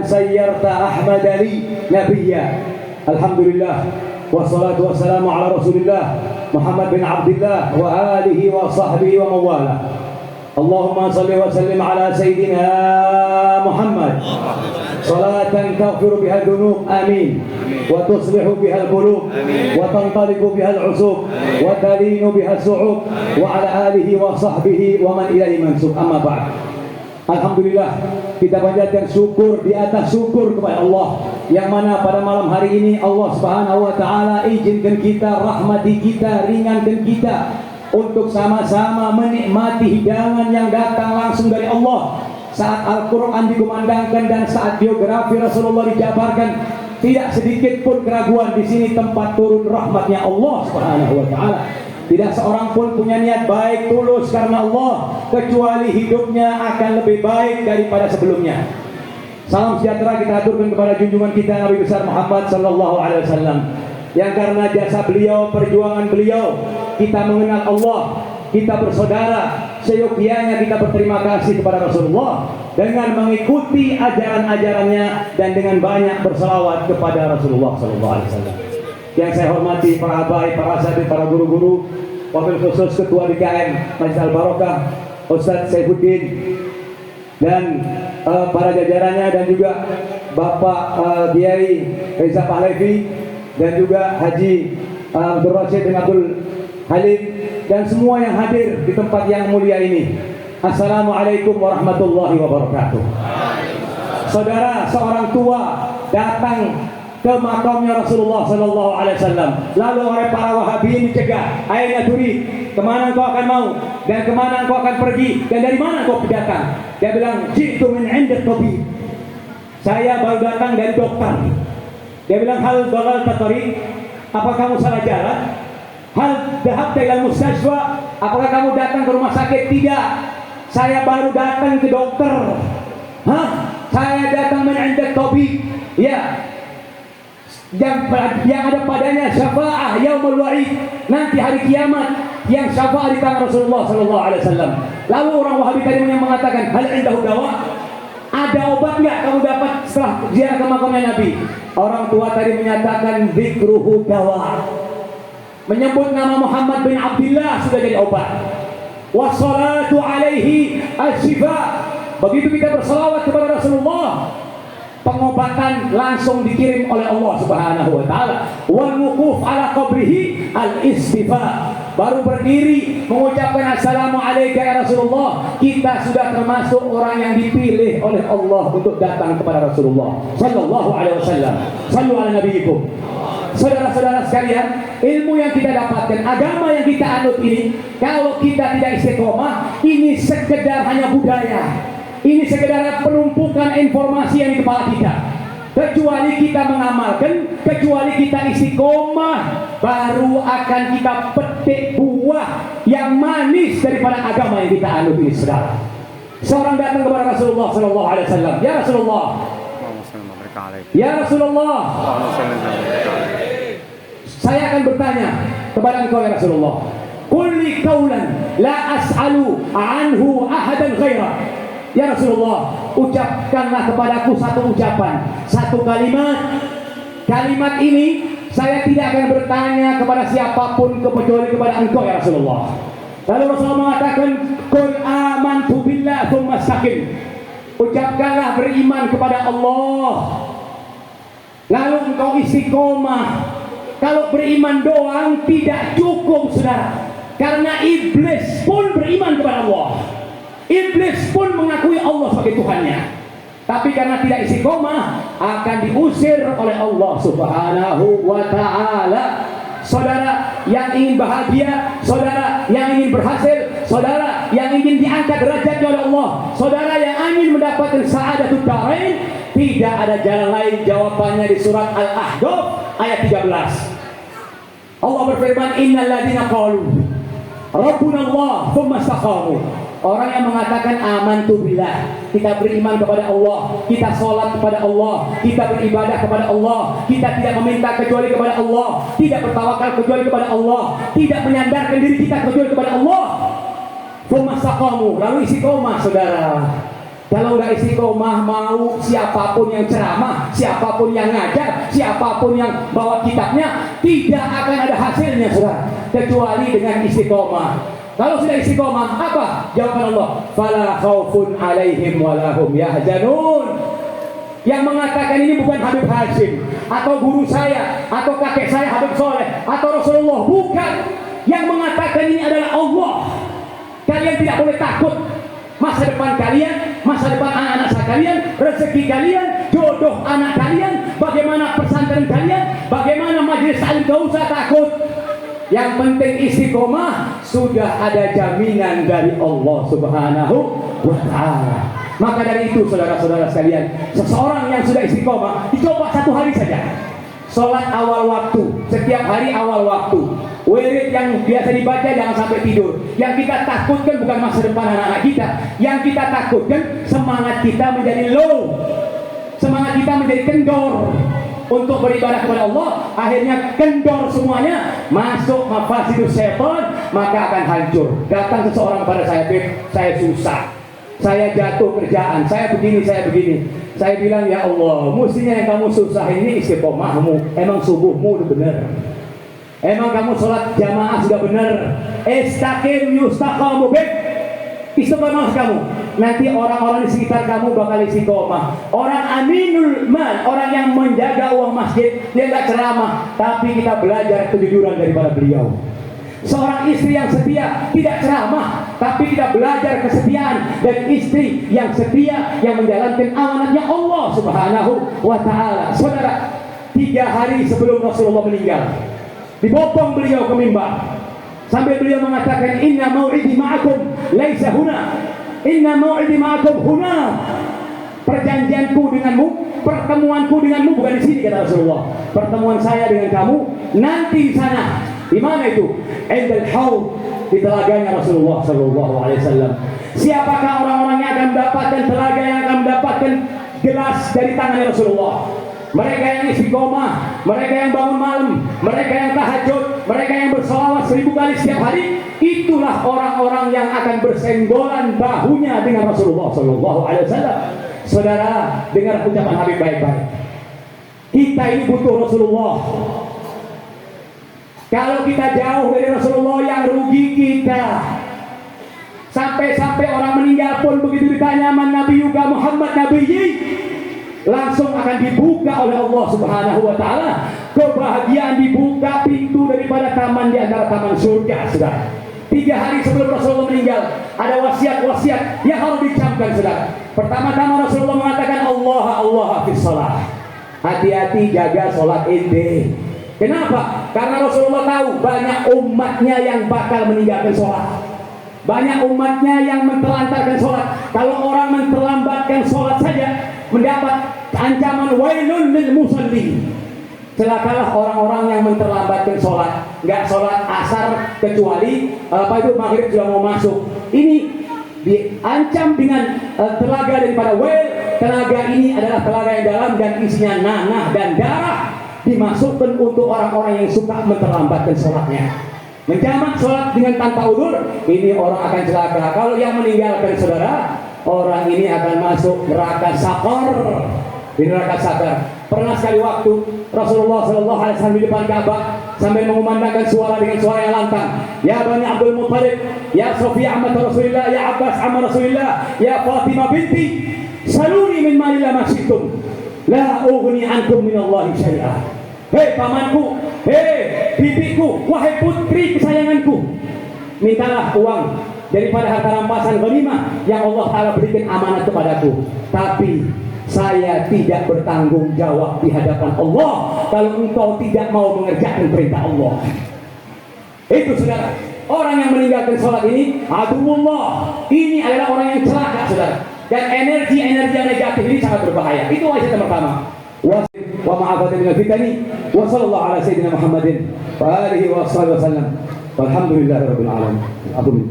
sayyarta Ahmad Ali nabiyya. Alhamdulillah wassalatu wassalamu ala Rasulillah Muhammad bin Abdullah wa alihi wa sahbihi wa mawala. Allahumma salli wa sallim ala sayyidina Muhammad salatan taghfiru biha dhunub, amin, wa tuslihu biha al-qulub, wa tantaliqu biha al-usub, wa talinu biha as-su'ub, wa ala alihi wa sahbihi wa man ilaihi mansub. Amma ba'd. Alhamdulillah, kita panjatkan syukur di atas syukur kepada Allah, yang mana pada malam hari ini Allah Subhanahu wa taala izinkan kita, rahmati kita, ringankan kita untuk sama-sama menikmati hidangan yang datang langsung dari Allah. Saat Al-Quran dikumandangkan dan saat biografi Rasulullah dijabarkan, tidak sedikit pun keraguan di sini tempat turun rahmatnya Allah Subhanahu wa taala. Tidak seorang pun punya niat baik tulus karena Allah, kecuali hidupnya akan lebih baik daripada sebelumnya. Salam sejahtera kita aturkan kepada junjungan kita Nabi besar Muhammad sallallahu alaihi wasallam, yang karena jasa beliau, perjuangan beliau, kita mengenal Allah, kita bersaudara, seyogianya kita berterima kasih kepada Rasulullah dengan mengikuti ajaran-ajarannya dan dengan banyak berselawat kepada Rasulullah sallallahu alaihi wasallam. Yang saya hormati para habaib, para asatidz, para guru-guru, wabil khusus Ketua DKM Masjid Al-Barokah Ustadz Saifuddin dan para jajarannya, dan juga Bapak Kiai Reza Pahlavi, dan juga Haji Abdul Rashid bin Abdul Halim, dan semua yang hadir di tempat yang mulia ini. Assalamualaikum warahmatullahi wabarakatuh. Saudara, seorang tua datang ke makamnya Rasulullah sallallahu alaihi wasallam, lalu oleh para Wahabiyin dicegah. Aina turid, kemana engkau akan mau dan kemana engkau akan pergi dan dari mana engkau datang? Dia bilang, jitu min indat tabib, saya baru datang dari dokter. Dia bilang, hal dalal tatari, apa kamu salah jalan? Hal dhahabta ila mustashfa, apakah kamu datang ke rumah sakit? Tidak, saya baru datang ke dokter. Hah? Saya datang min indat tabib. Ya, yang ada padanya syafa'ah yaumul wa'id, nanti hari kiamat, yang syafa'ah di tangan Rasulullah sallallahu alaihi wasallam. Lalu orang Wahabi tadi yang mengatakan, hal indahu dawa, ada obat nggak kamu dapat setelah ziarah ke makamnya Nabi? Orang tua tadi menyatakan dzikruhu dawa, menyebut nama Muhammad bin Abdullah sudah jadi obat. Wassalatu alaihi asyifa, begitu kita berselawat kepada Rasulullah, pengobatan langsung dikirim oleh Allah Subhanahu wa taala. Wal wuquf ala qabrihi al istighfar, baru berdiri mengucapkan assalamu alayka ya Rasulullah, kita sudah termasuk orang yang dipilih oleh Allah untuk datang kepada Rasulullah sallallahu alaihi wasallam. Sallu ala nabiyikum. Saudara-saudara sekalian, ilmu yang kita dapatkan, agama yang kita anut ini, kalau kita tidak istiqomah, ini sekedar hanya budaya. Ini sekedar penumpukan informasi yang di kepala kita. Kecuali kita mengamalkan, kecuali kita istiqomah, baru akan kita petik buah yang manis daripada agama yang kita anut ini, saudara. Seorang datang kepada Rasulullah sallallahu alaihi wasallam, ya Rasulullah, Ya Rasulullah, saya akan bertanya kepada engkau ya Rasulullah. Qulli qawlan la as'alu anhu ahadan ghaira. Ya Rasulullah, ucapkanlah kepadaku satu ucapan, satu kalimat. Kalimat ini saya tidak akan bertanya kepada siapapun kecuali kepada engkau ya Rasulullah. Lalu Rasulullah mengatakan, Qul amantu billah tsumma istaqim. Ucapkanlah beriman kepada Allah, lalu engkau istiqomah. Kalau beriman doang tidak cukup saudara, karena iblis pun beriman kepada Allah. Iblis pun mengakui Allah sebagai Tuhannya, tapi karena tidak istiqomah akan diusir oleh Allah Subhanahu wa ta'ala. Saudara yang ingin bahagia, saudara yang ingin berhasil, saudara yang ingin diangkat derajatnya oleh Allah, saudara yang ingin mendapatkan sa'adatul darain, tidak ada jalan lain. Jawabannya di surat Al-Ahqaf ayat 13. Allah berfirman, innal ladzina qalu rabbuna Allah tsumma istaqamu. Orang yang mengatakan amantu billah, kita beriman kepada Allah, kita sholat kepada Allah, kita beribadah kepada Allah, kita tidak meminta kecuali kepada Allah, tidak bertawakal kecuali kepada Allah, tidak menyandarkan diri kita kecuali kepada Allah. Tsumma istaqamu, lalu istiqomah saudara. Kalau nggak istiqomah, mau siapapun yang ceramah, siapapun yang ngajar, siapapun yang bawa kitabnya, tidak akan ada hasilnya saudara, kecuali dengan istiqomah. Kalau sudah istiqomah, apa jawaban Allah? Fala khaufun alaihim walahum yahzanun. Yang mengatakan ini bukan Habib Hashim atau guru saya atau kakek saya Habib Soleh atau Rasulullah, bukan. Yang mengatakan ini adalah Allah. Kalian tidak boleh takut. Masa depan kalian, masa depan anak-anak kalian, rezeki kalian, jodoh anak kalian, bagaimana pesantren kalian, bagaimana majelis taklim, gak usah takut. Yang penting istiqomah, sudah ada jaminan dari Allah Subhanahu wa ta'ala. Maka dari itu saudara-saudara sekalian, seseorang yang sudah istiqomah, dicoba satu hari saja. Sholat awal waktu, setiap hari awal waktu. Wirid yang biasa dibaca jangan sampai tidur. Yang kita takutkan bukan masa depan anak-anak kita. Yang kita takutkan semangat kita menjadi low, semangat kita menjadi kendor untuk beribadah kepada Allah. Akhirnya kendor semuanya, masuk mafasidus syaitan, maka akan hancur. Datang seseorang pada saya, Beb, saya susah, saya jatuh kerjaan, saya begini, saya begini. Saya bilang, ya Allah, mestinya yang kamu susah ini istiqomahmu. Emang subuhmu udah bener, emang kamu sholat jamaah sudah bener. Istaqim yustaqamu bik. Istiqomah kamu, nanti orang-orang di sekitar kamu bakal istiqomah. Orang aminul mal, orang yang menjaga uang masjid, dia nggak ceramah, tapi kita belajar kejujuran daripada beliau. Seorang istri yang setia tidak ceramah, tapi kita belajar kesetiaan dari istri yang setia, yang menjalankan amanatnya Allah Subhanahu wa ta'ala. Saudara, 3 hari sebelum Rasulullah meninggal, dibopong beliau ke mimbar sambil beliau mengatakan, inna mau'idi ma'akum laisa huna, inna mau'idi ma'akum huna. Perjanjianku denganmu, pertemuanku denganmu bukan di sini kata Rasulullah. Pertemuan saya dengan kamu nanti di sana. Di mana itu? Indal haud, di telaganya Rasulullah sallallahu alaihi wasallam. Siapakah orang-orang yang akan mendapatkan telaga, yang akan mendapatkan gelas dari tangan Rasulullah? Mereka yang istiqomah, mereka yang bangun malam, mereka yang tahajud, mereka yang bersolawat 1000 kali setiap hari. Itulah orang-orang yang akan bersenggolan bahunya dengan Rasulullah sallallahu alaihi wasallam. Saudara, dengar ucapan Habib baik-baik. Kita ini butuh Rasulullah. Kalau kita jauh dari Rasulullah, yang rugi kita. Sampai-sampai orang meninggal pun begitu ditanya man nabiyuka Muhammad nabiyyi, langsung akan dibuka oleh Allah Subhanahu wa ta'ala. Kebahagiaan dibuka pintu daripada taman di antara taman surga. Saudara, 3 hari sebelum Rasulullah meninggal, ada wasiat-wasiat yang harus dicamkan saudara. Pertama-tama Rasulullah mengatakan, Allah fis shalah. Hati-hati jaga sholat ente. Kenapa? Karena Rasulullah tahu banyak umatnya yang bakal meninggalkan sholat, banyak umatnya yang mentelantarkan sholat. Kalau orang menterlambatkan sholat saja, mendapat ancaman wailun lil musalli. Celakalah orang-orang yang menterlambatkan sholat, nggak sholat asar kecuali maghrib sudah mau masuk. Ini diancam dengan telaga daripada wail Tenaga ini adalah tenaga yang dalam dan isinya nanah dan darah, dimasukkan untuk orang-orang yang suka memperlambatkan sholatnya, menjamak sholat dengan tanpa udzur. Ini orang akan celaka. Kalau yang meninggalkan saudara, orang ini akan masuk neraka sakor. Di neraka sakor. Pernah sekali waktu Rasulullah Shallallahu Alaihi Wasallam di depan Ka'bah sambil mengumandangkan suara dengan suara yang lantang, ya Bani Abdul Muttalib, ya Sofia amat Rasulullah, ya Abbas amat Rasulullah, ya Fatimah binti, saluni min mali la masyitum, la ughni ankum min Allah syai'ah. Hei pamanku, hei bibiku, wahai putri kesayanganku, mintalah uang daripada harta rampasan ghanimah yang Allah Ta'ala berikan amanat kepadaku. Tapi saya tidak bertanggung jawab di hadapan Allah kalau engkau tidak mau mengerjakan perintah Allah. Itu saudara, orang yang meninggalkan sholat ini aduwullah, ini adalah orang yang celaka saudara. Dan energi-energi yang negatif ini sangat berbahaya. Itu ayat yang pertama. Wa ma'afati minal fitani wa sallallahu ala sayyidina Muhammadin wa alihi wa sallam. Walhamdulillahirabbil alamin.